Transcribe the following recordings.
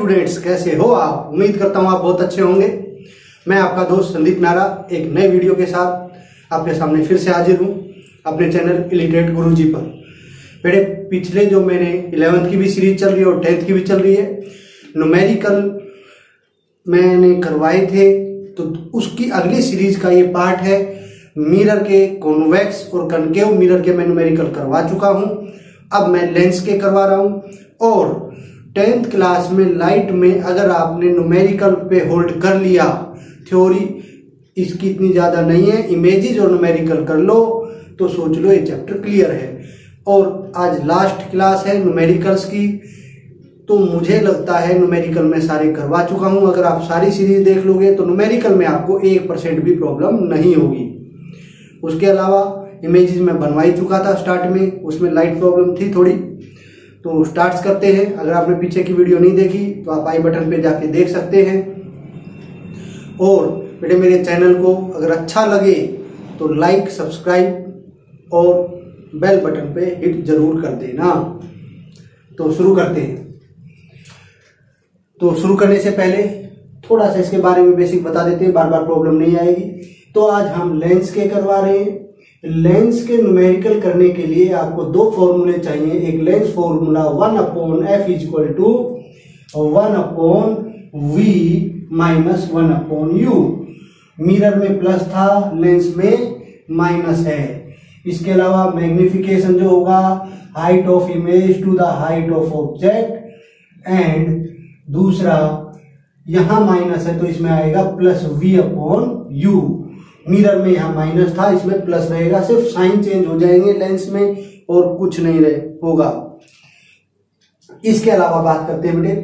Students, कैसे हो आप? उम्मीद करता हूँ आप बहुत अच्छे होंगे। मैं आपका दोस्त संदीप नारा एक नए वीडियो के साथ आपके सामने फिर से हाजिर हूँ अपने चैनल इलिटरेट गुरुजी पर। मेरे पिछले जो मेरे 11th की भी सीरीज चल रही है और 10th की भी चल रही है, न्यूमेरिकल मैंने करवाए थे, तो उसकी अगली सीरीज का ये पार्ट है। मिरर के कॉन्वेक्स और कनकेव मिरर के मैं न्यूमेरिकल करवा चुका हूँ, अब मैं लेंस के करवा रहा हूँ। और 10th क्लास में लाइट में अगर आपने न्यूमेरिकल पे होल्ड कर लिया, थ्योरी इसकी इतनी ज़्यादा नहीं है, इमेजेस और न्यूमेरिकल कर लो तो सोच लो ये चैप्टर क्लियर है। और आज लास्ट क्लास है न्यूमेरिकल्स की, तो मुझे लगता है न्यूमेरिकल में सारे करवा चुका हूँ। अगर आप सारी सीरीज देख लोगे तो न्यूमेरिकल में आपको 1% भी प्रॉब्लम नहीं होगी। उसके अलावा इमेजेस में बनवा ही चुका था स्टार्ट में, उसमें लाइट प्रॉब्लम थी थोड़ी। तो स्टार्ट करते हैं। अगर आपने पीछे की वीडियो नहीं देखी तो आप आई बटन पे जाके देख सकते हैं। और बेटे मेरे चैनल को अगर अच्छा लगे तो लाइक, सब्सक्राइब और बेल बटन पे हिट जरूर कर देना। तो शुरू करते हैं। तो शुरू करने से पहले थोड़ा सा इसके बारे में बेसिक बता देते हैं, बार बार प्रॉब्लम नहीं आएगी। तो आज हम लेंस के करवा रहे हैं। लेंस के न्यूमेरिकल करने के लिए आपको दो फॉर्मूले चाहिए। एक lens formula 1/f = 1/v - 1/u। Mirror में प्लस था, लेंस में माइनस है। इसके अलावा मैग्निफिकेशन जो होगा height of image to the height of object, and दूसरा यहां माइनस है तो इसमें आएगा +v/u। मिरर में यहां माइनस था, इसमें प्लस रहेगा, सिर्फ साइन चेंज हो जाएंगे लेंस में और कुछ नहीं होगा। इसके अलावा बात करते हैं बेटे,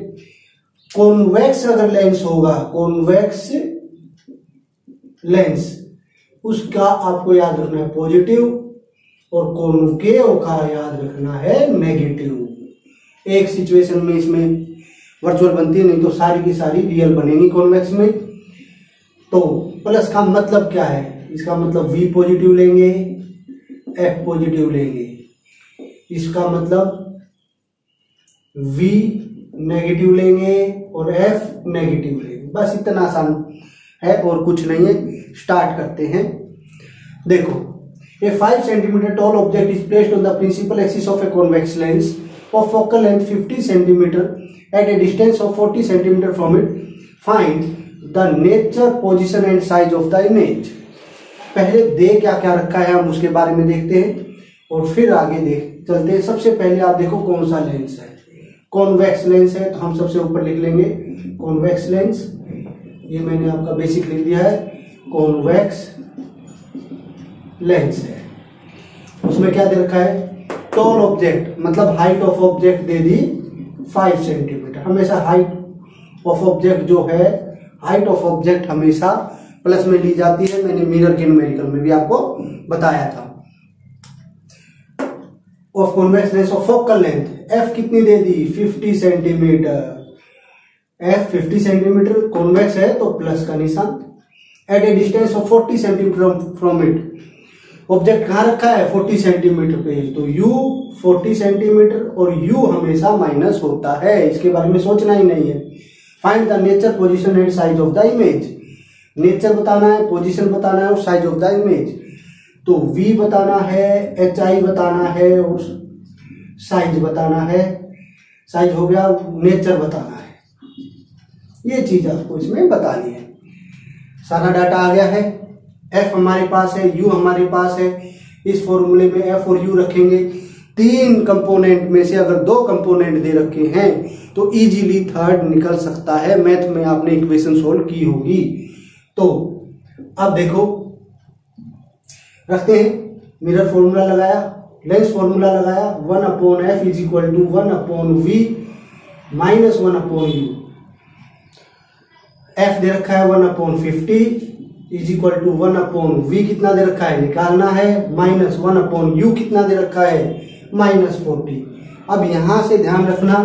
कॉन्वेक्स अगर लेंस होगा, कॉन्वेक्स लेंस, उसका आपको याद रखना है पॉजिटिव, और कॉन्केव का याद रखना है नेगेटिव। एक सिचुएशन में इसमें वर्चुअल बनती है, नहीं तो सारी की सारी रियल बनेगी कॉन्वेक्स में। तो प्लस का मतलब क्या है? इसका मतलब V पॉजिटिव लेंगे, F पॉजिटिव लेंगे। इसका मतलब V नेगेटिव लेंगे और F नेगेटिव लेंगे। बस इतना आसान है और कुछ नहीं है। स्टार्ट करते हैं। देखो, ए 5 cm tall object is placed on the principal axis of a convex lens of focal length 50 cm at a distance of 40 cm from it. Find the nature, position and size of the image. पहले दे क्या क्या रखा है हम उसके बारे में देखते हैं और फिर आगे देख चलते हैं। सबसे पहले आप देखो कौन सा लेंस है। कॉन्वेक्स लेंस है तो हम सबसे ऊपर लिख लेंगे कॉन्वेक्स लेंस। ये मैंने आपका बेसिक लिख दिया है, कॉन्वेक्स लेंस है। उसमें क्या दे रखा है? टॉल ऑब्जेक्ट, मतलब height of object they the 5 centimetre. हमेशा हाइट ऑफ ऑब्जेक्ट जो है, हाइट ऑफ ऑब्जेक्ट हमेशा प्लस में ली जाती है। मैंने मिरर के न्यूमेरिकल में भी आपको बताया था। Of convex lens of focal length, F कितनी दे दी? 50 सेंटीमीटर। F 50 सेंटीमीटर, कॉन्वेक्स है तो प्लस का निशान। At a distance of 40 centimetre from it, object कहाँ रखा है? 40 सेंटीमीटर पे, तो U 40 सेंटीमीटर और U हमेशा माइनस होता है, इसके बारे में सोचना ही नहीं है। Find the nature, position and size of the image. Nature बताना है, पोजीशन बताना है और साइज ऑफ द इमेज। तो V बताना है, HI बताना है और साइज बताना है। साइज हो गया, नेचर बताना है। ये चीज आपको इसमें बतानी है। सारा डाटा आ गया है। F हमारे पास है, U हमारे पास है। इस फॉर्मूले में F और U रखेंगे। 3 कंपोनेंट में से अगर 2 कंपोनेंट दे रखे हैं तो इजीली थर्ड निकल सकता है। मैथ में आपने इक्वेशन सोल्व की होगी। तो अब देखो, रखते हैं। मिरर फॉर्मूला लगाया, लेंस फॉर्मूला लगाया, 1/f = 1/v - 1/u। F दे रखा है 1/50 = 1/v, कितना दे रखा है निकालना है, -1/u कितना दे रखा है -40। अब यहां से ध्यान रखना,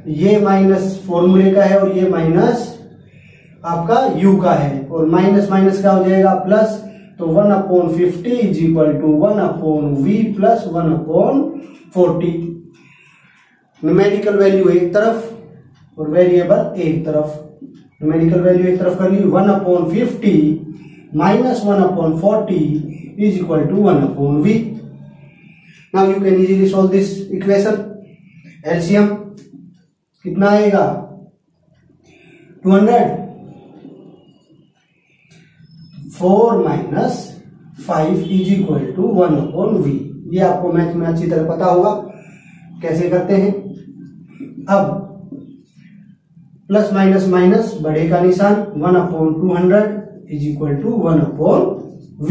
ये माइनस फॉर्मूले का है और ये माइनस आपका u का है, और माइनस माइनस क्या हो जाएगा प्लस। तो 1/50 = 1/v + 1/40। न्यूमेरिकल वैल्यू एक तरफ और वेरिएबल एक तरफ, न्यूमेरिकल वैल्यू एक तरफ कर ली। 1/50 minus 1/40 is equal to 1/v. Now you can easily solve this equation. LCM कितना आएगा 200, 4 minus 5 is equal to 1/v. ये आपको मैथ में अच्छी तरह पता होगा कैसे करते हैं। अब प्लस माइनस माइनस बढ़े का निशान, 1/200 इज इक्वल टू 1/v।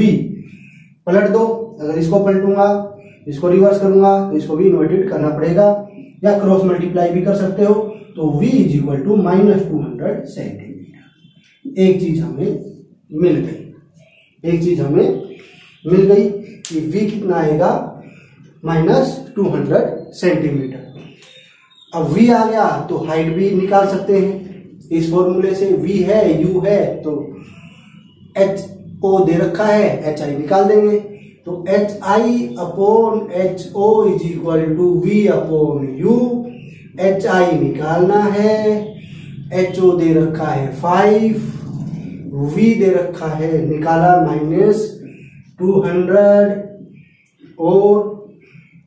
पलट दो, अगर इसको पलटूंगा इसको रिवर्स करूंगा तो इसको भी इन्वर्टेड करना पड़ेगा, या क्रॉस मल्टीप्लाई भी कर सकते हो। तो v is equal to -200 centimetre. एक चीज हमें मिल गई कि v कितना आएगा -200 सेंटीमीटर। अब v आ गया तो हाइट भी निकाल सकते हैं इस फॉर्मूले से। v है, u है, तो एच ओ दे रखा है, एच आई निकाल देंगे। तो H I upon H O is equal to V upon U. H I निकालना है, एच ओ दे रखा है 5, वी दे रखा है निकाला -200 और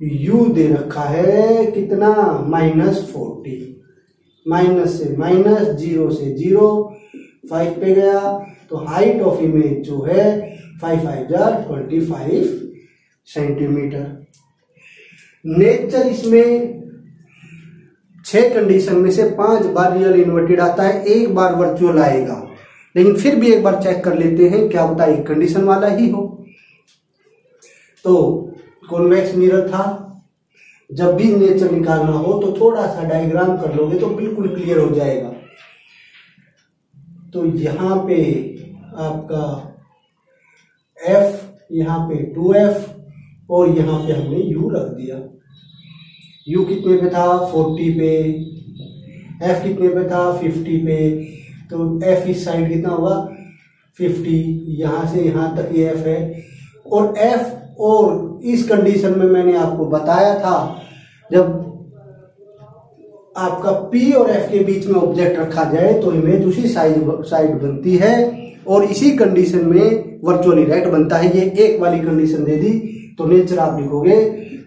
यू दे रखा है कितना -40। माइनस से माइनस, 0 से 0, 5 पे गया। तो हाइट ऑफ इमेज जो है 5×5 = 25 सेंटीमीटर। नेचर इसमें 6 कंडीशन में से 5 बार रियल इन्वर्टेड आता है, 1 बार वर्चुअल आएगा। लेकिन फिर भी एक बार चेक कर लेते हैं, क्या पता एक कंडीशन वाला ही हो। तो कॉन्वेक्स मिरर था, जब भी नेचर निकालना हो तो थोड़ा सा डायग्राम कर लोगे तो बिल्कुल क्लियर हो जाएगा। तो यहाँ पे आपका f, यहाँ पे 2f और यहाँ पे हमने u रख दिया। u कितने पे था 40 पे, f कितने पे था 50 पे। तो f इस साइड कितना होगा 50, यहाँ से यहाँ तक ये f है। और f और इस कंडीशन में मैंने आपको बताया था, जब आपका P और F के बीच में ऑब्जेक्ट रखा जाए तो इमेज उसी साइड बनती है, और इसी कंडीशन में वर्चुअल इरेक्ट बनता है। ये एक वाली कंडीशन दे दी तो नेचर आप लिखोगे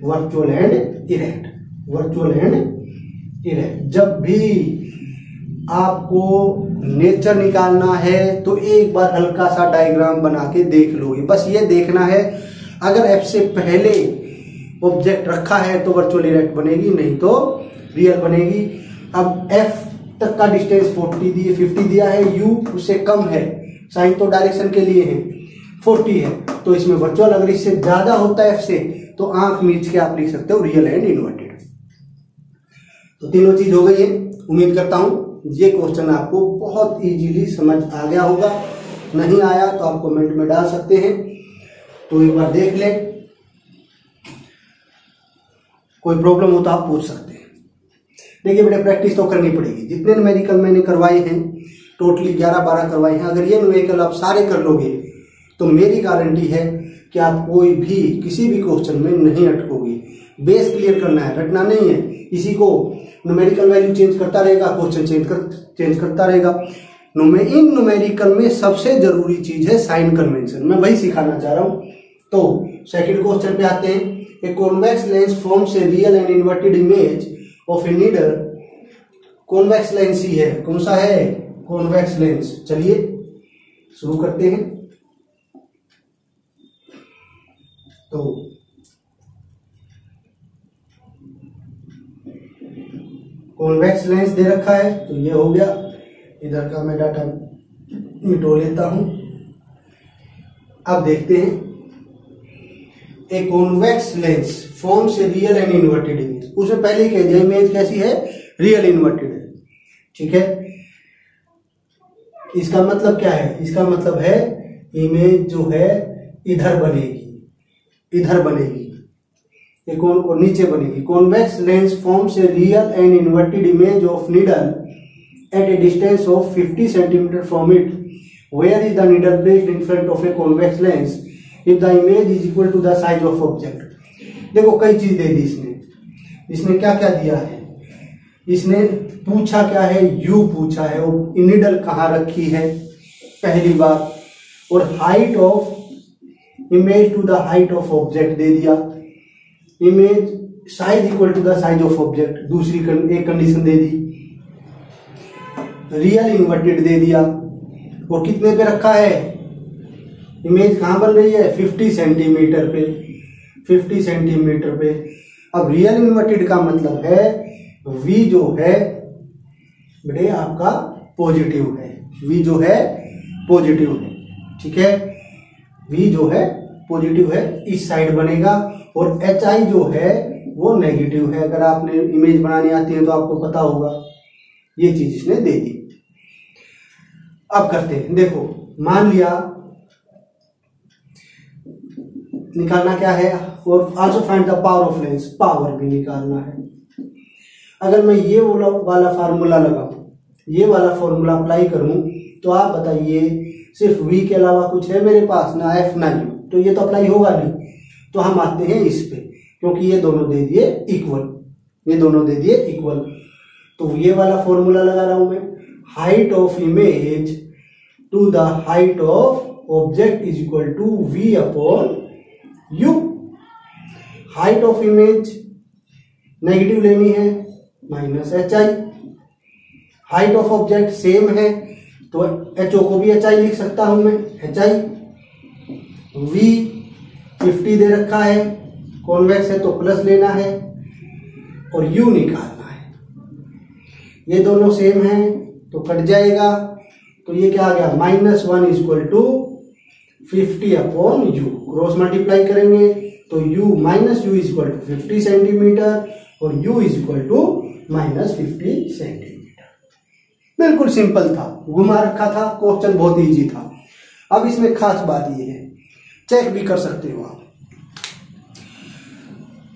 virtual and erect. Virtual and erect जब भी आपको नेचर निकालना है तो एक बार हल्का सा डायग्राम बना के देख लोगे। बस ये देखना है, अगर F से पहले ऑब्जेक्ट रखा है तो वर्चुअल इरेक्ट बनेगी, नहीं तो रियल बनेगी। अब F तक का डिस्टेंस 50 दिया है, U उससे कम है, साइन तो डायरेक्शन के लिए है, 40 है, तो इसमें वर्चुअल। अगर इससे ज्यादा होता है F से तो आंख मीच के आप लिख सकते हो रियल एंड इन्वर्टेड। तो तीनों चीज हो गई है। उम्मीद करता हूं ये क्वेश्चन आपको बहुत इजीली समझ आ गया होगा। नहीं आया तो आप कमेंट में डाल सकते हैं, तो एक बार देख ले, कोई प्रॉब्लम हो तो आप पूछ सकते हैं। देखिए बेटे, प्रैक्टिस तो करनी पड़ेगी। जितने न्यूमेरिकल मैंने करवाए हैं, टोटली 11-12 करवाए हैं, अगर ये न्यूमेरिकल आप सारे कर लोगे तो मेरी गारंटी है कि आप कोई भी किसी भी क्वेश्चन में नहीं अटकोगे। बेस क्लियर करना है, रटना नहीं है। इसी को न्यूमेरिकल वैल्यू चेंज करता रहेगा, क्वेश्चन चेंज करता रहेगा। इन न्यूमेरिकल में सबसे जरूरी चीज है साइन कन्वेंशन, मैं वही सिखाना चाह रहा हूं। तो सेकंड क्वेश्चन पे आते हैं। A convex lens forms a real and inverted image of a needle. Convex lens ही है, कौन सा है कॉन्वेक्स लेंस। चलिए शुरू करते हैं। तो कॉन्वेक्स लेंस दे रखा है, तो ये हो गया। इधर का मैं डाटा मिटो लेता हूं। अब देखते हैं, a convex lens forms a real and inverted image. उससे पहले कह दिया इमेज कैसी है, रियल इन्वर्टेड है, ठीक है। इसका मतलब क्या है, इसका मतलब है इमेज जो है इधर बनेगी, इधर बनेगी, एक और नीचे बनेगी। Convex lens forms a real and inverted image of needle at a distance of 50 cm from it. Where is the needle placed in front of a convex lens if the image is equal to the size of object? देखो कई चीज दे दी इसने क्या क्या दिया है। इसने पूछा क्या है, यू पूछा है, वो नीडल कहाँ रखी है पहली बात, और height of image to the height of object दे दिया, image size equal to the size of object दूसरी एक कंडीशन दे दी, रियल इन्वर्टेड दे दिया, और कितने पे रखा है, इमेज कहाँ बन रही है 50 सेंटीमीटर पे, 50 सेंटीमीटर पे। अब रियल इन्वर्टेड का मतलब है v जो है बेटे आपका पॉजिटिव है, v जो है पॉजिटिव है, ठीक है, v जो है पॉजिटिव है इस साइड बनेगा, और hi जो है वो नेगेटिव है। अगर आपने इमेज बनानी आती है तो आपको पता होगा, ये चीज इसने दे दी। अब करते हैं, देखो मान लिया निकालना क्या है, और also find the power of lens, power भी निकालना है। अगर मैं ये वाला फार्मूला लगाऊं, ये वाला फॉर्मूला अप्लाई करूं, तो आप बताइए सिर्फ v के अलावा कुछ है मेरे पास, ना f ना u, तो ये तो अप्लाई होगा नहीं। तो हम आते हैं इस पे, क्योंकि ये दोनों दे दिए इक्वल, ये दोनों दे दिए इक्वल, तो ये वाला फॉर्मूला लगा रहा हूं मैं, height of image to the height of object is equal to v upon u। Height of image negative लेनी है minus hi, height of object same है तो ho को भी hi लिख सकता हूं मैं, hi, v 50 दे रखा है, कॉन्वेक्स है तो प्लस लेना है, और u निकालना है, ये दोनों सेम है तो कट जाएगा, तो ये क्या आ गया -1 is equal to 50 upon u, cross multiply करेंगे तो u minus U is equal to 50 centimetre, और u is equal to -50 centimetre. बिल्कुल सिंपल था, घुमा रखा था, क्वेश्चन बहुत इजी था। अब इसमें खास बात ये है, चेक भी कर सकते हो आप,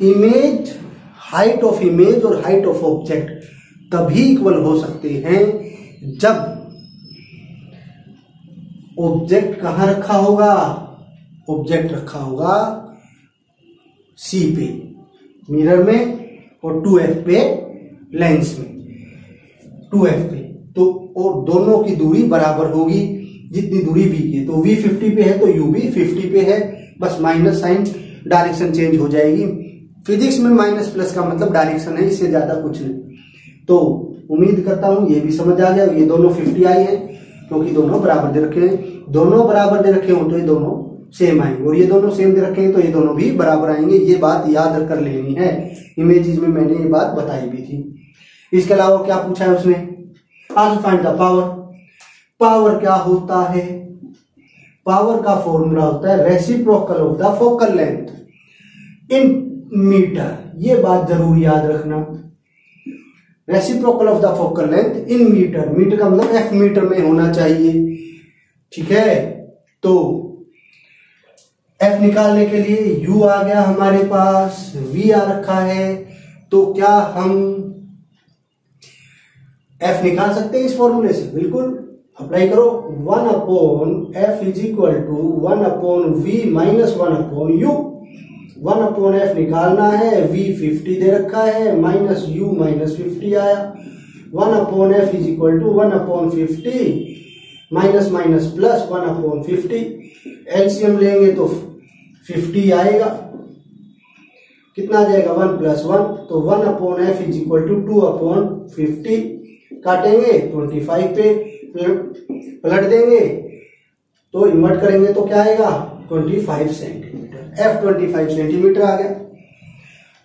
इमेज, हाइट ऑफ इमेज और हाइट ऑफ ऑब्जेक्ट तभी इक्वल हो सकते हैं जब ऑब्जेक्ट कहां रखा होगा, ऑब्जेक्ट रखा होगा C पे मिरर में, और 2f पे लेंस में, 2f पे, तो और दोनों की दूरी बराबर होगी जितनी दूरी v की है, तो v 50 पे है तो u भी 50 पे है, बस माइनस साइन डायरेक्शन चेंज हो जाएगी। फिजिक्स में माइनस प्लस का मतलब डायरेक्शन है, इससे ज्यादा कुछ नहीं। तो उम्मीद करता हूं ये भी समझ आ गया, ये दोनों 50 आई है क्योंकि दोनों बराबर दे रखे हैं, दोनों बराबर दे रखे हो तो ये दोनों सेम आएंगे, और ये दोनों सेम दे रखे हैं तो ये दोनों भी बराबर आएंगे। ये बात याद कर लेनी है, इमेजेस में मैंने ये बात बताई भी थी। इसके अलावा क्या पूछा है उसने, also find the power. Power क्या होता है, पावर का फॉर्मूला होता है reciprocal of the focal length in metre, ये बात जरूर याद रखना, reciprocal of the focal length in metre, metre का मतलब f मीटर में होना चाहिए, ठीक है। तो f निकालने के लिए u आ गया हमारे पास, v आ रखा है, तो क्या हम f निकाल सकते हैं इस फॉर्मूले से, बिल्कुल अप्लाई करो, 1 upon f is equal to 1 upon v minus 1 upon u, 1 upon f निकालना है, v 50 दे रखा है, माइनस u माइनस 50 आया, 1 upon f is equal to 1 upon 50 minus minus plus 1 upon 50, LCM लेंगे तो 50 आएगा, कितना आ जाएगा 1 प्लस 1, तो 1 upon f is equal to 2 upon 50, काटेंगे 25 पे पलट देंगे तो इन्वर्ट करेंगे तो क्या आएगा 25 सेंटीमीटर, f 25 सेंटीमीटर आ गया।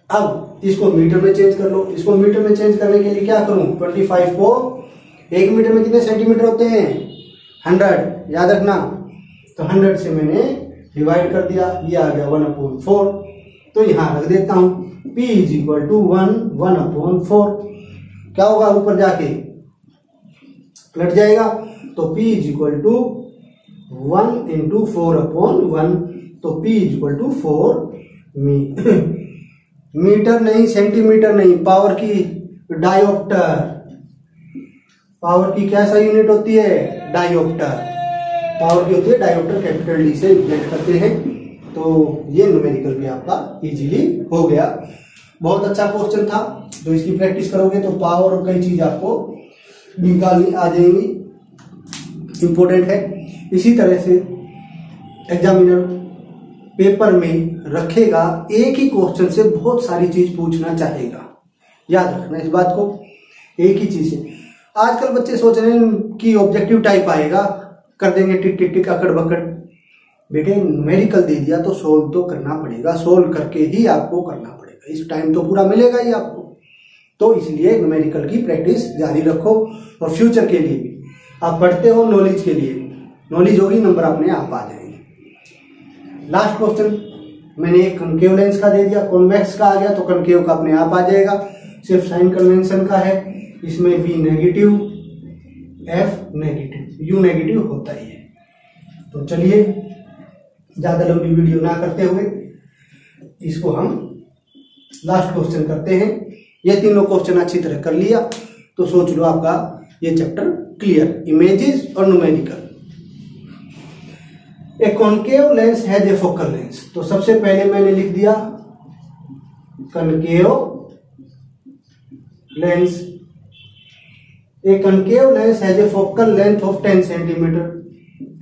अब इसको मीटर में चेंज कर लो, इसको मीटर में चेंज करने के लिए क्या करूं, 25 को 1 मीटर में कितने सेंटीमीटर होते हैं 100, याद रखना, तो 100 से मैंने डिवाइड कर दिया, ये आ गया 1/4, तो यहां रख देता हूं p इज इक्वल टू 1/4, क्या होगा ऊपर जाके पलट जाएगा, तो p is equal to 1 into 4/1, तो p is equal to 4 metre नहीं सेंटीमीटर नहीं, पावर की डायोप्टर, पावर की कैसा यूनिट होती है डायोप्टर, पावर की होती है डायोप्टर, कैपिटल डी से रिप्रेजेंट करते हैं। तो ये न्यूमेरिकल भी आपका इजीली हो गया। बहुत अच्छा क्वेश्चन था, जो इसकी प्रैक्टिस करोगे तो पावर और कई चीज आपको निकालनी आ जाएंगी, इंपॉर्टेंट है। इसी तरह से एग्जामिनर पेपर में रखेगा, एक ही क्वेश्चन से बहुत सारी चीज पूछना चाहेगा, याद रखना इस बात को, एक ही चीज से। आजकल बच्चे सोच रहे हैं कि ऑब्जेक्टिव टाइप आएगा, कर देंगे टिक टिक टिक अकड़ बकड़। बेटे न्यूमेरिकल दे दिया तो सोल्व तो करना पड़ेगा, सोल्व करके ही आपको करना पड़ेगा, इस टाइम तो पूरा मिलेगा ही आपको। तो इसलिए न्यूमेरिकल की प्रैक्टिस जारी रखो, और फ्यूचर के लिए भी आप पढ़ते हो, नॉलेज के लिए, नॉलेज होगी, नंबर अपने आप आ जाएंगे। लास्ट क्वेश्चन मैंने एक कनकेव लेंस का दे दिया, कॉन्वेक्स का आ गया तो कनकेव का अपने आप आ जाएगा, सिर्फ साइन कन्वेंशन का है। इसमें V negative, F negative, U negative होता ही है। तो चलिए ज्यादा लंबी वीडियो ना करते हुए इसको हम लास्ट क्वेश्चन करते हैं। ये तीनों क्वेश्चन अच्छी तरह कर लिया तो सोच लो आपका ये चैप्टर क्लियर, इमेजेस और numerical. A concave lens has a focal length, तो सबसे पहले मैंने लिख दिया concave lens. A concave lens has a focal length of 10 centimetre,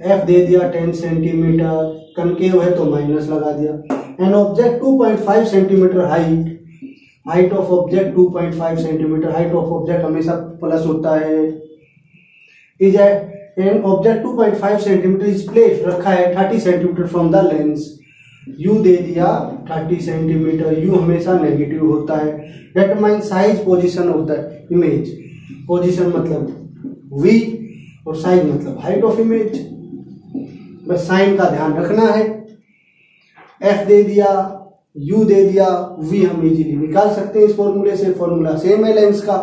F दे दिया 10 सेंटीमीटर, कनकेव है तो माइनस लगा दिया। An object 2.5 centimetre height, height of object 2.5 centimetre, height of object हमेशा प्लस होता है। Is an object 2.5 centimetre is place, रखा है 30 centimetre from the lens, you they दिया 30 सेंटीमीटर, यू हमेशा नेगेटिव होता है। Determine size position of the image, position मतलब v और साइज मतलब हाइट ऑफ इमेज, बस साइन का ध्यान रखना है। f दे दिया, u दे दिया, v हम इजीली निकाल सकते हैं इस फॉर्मूले से, फॉर्मूला सेम है लेंस का।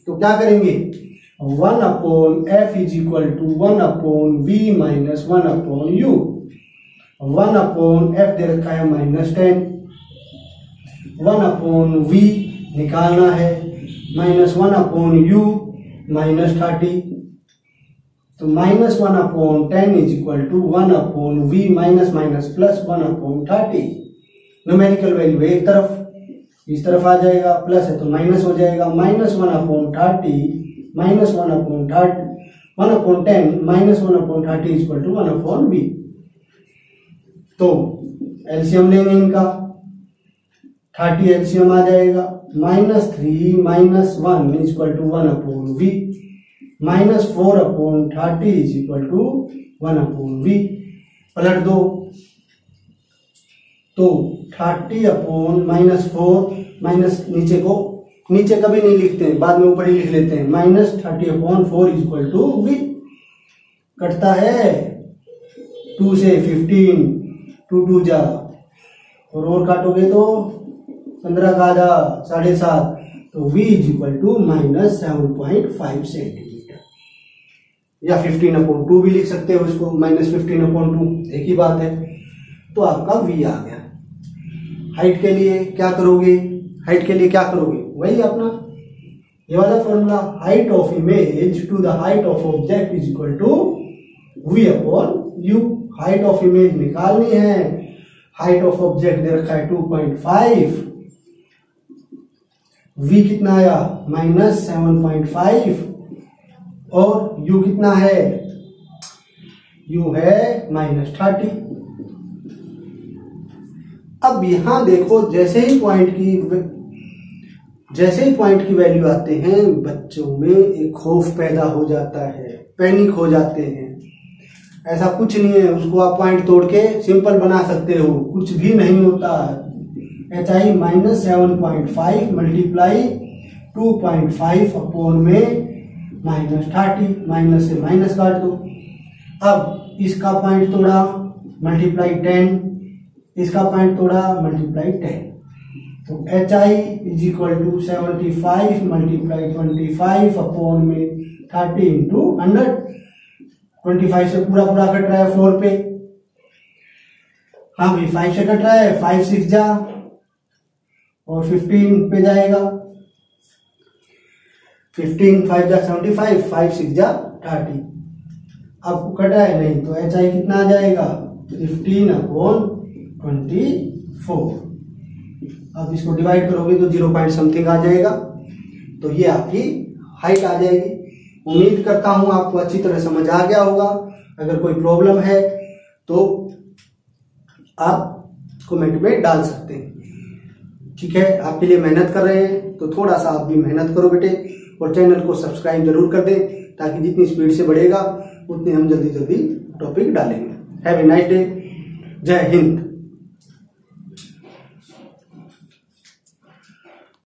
तो क्या करेंगे 1/f is equal to 1/v minus 1/u, 1/f दे रखा है -10, 1/v निकालना है, माइनस 1/u -30, तो -1/10 is equal to 1/v minus minus plus 1/30। Numerical value एक तरफ, इस तरफ आ जाएगा, प्लस है तो माइनस हो जाएगा, -1/30 minus 1/30 1/10 minus 1/30 is equal to 1/v। तो एलसीएम लेंगे इनका, 30 एलसीएम आ जाएगा, -3 minus 1 is equal to 1/v, -4/30 is equal to 1/v। पलट दो तो 30/-4 माइनस नीचे को, नीचे कभी नहीं लिखते हैं, बाद में ऊपर ही लिख लेते हैं, -30/4 इज इक्वल टू v। कटता है 2 से 15, 2 2 जा, और काटोगे तो 15 का आधा 7.5, तो v is equal to -7.5 centimetre, या 15/2 भी लिख सकते हो इसको, -15/2 एक ही बात है। तो आपका v आ गया। हाइट के लिए क्या करोगे, हाइट के लिए क्या करोगे, वही अपना ये वाला formula, height of image to the height of object is equal to v/u। Height of image निकालनी है, हाइट ऑफ ऑब्जेक्ट दे रखा है 2.5, v कितना आया -7.5, और u कितना है, u है -30। अब यहां देखो जैसे ही पॉइंट की वैल्यू आते हैं बच्चों में एक खौफ पैदा हो जाता है, पैनिक हो जाते हैं। ऐसा कुछ नहीं है, उसको आप पॉइंट तोड़ के सिंपल बना सकते हो, कुछ भी नहीं होता। HI -7.5 मल्टीप्लाई 2.5 अपॉन में -30, माइनस से माइनस काट दो। अब इसका पॉइंट तोड़ा मल्टीप्लाई 10, इसका पॉइंट तोड़ा मल्टीप्लाई 10, तो HI is equal to 75 multiply 25 upon में 30 इंटू 100। 25 से पूरा कट रहा है 4 पे, हाँ भाई 5 से कट रहा है, 5 6 जा, और 15 पे जाएगा, 15 5 जा 75, 5 6 जा 30। अब कटा है नहीं तो HI कितना आ जाएगा 15/24। आप इसको डिवाइड करोगे तो 0 पॉइंट समथिंग आ जाएगा, तो ये आपकी हाइट आ जाएगी। उम्मीद करता हूं आपको अच्छी तरह समझ आ गया होगा। अगर कोई प्रॉब्लम है तो आप कमेंट में डाल सकते हैं। ठीक है, आपके लिए मेहनत कर रहे हैं तो थोड़ा सा आप भी मेहनत करो बेटे, और चैनल को सब्सक्राइब जरूर कर दें, ताकि जितनी स्पीड से बढ़ेगा उतने हम जल्दी जल्दी टॉपिक डालेंगे। Have a nice day. जय हिंद।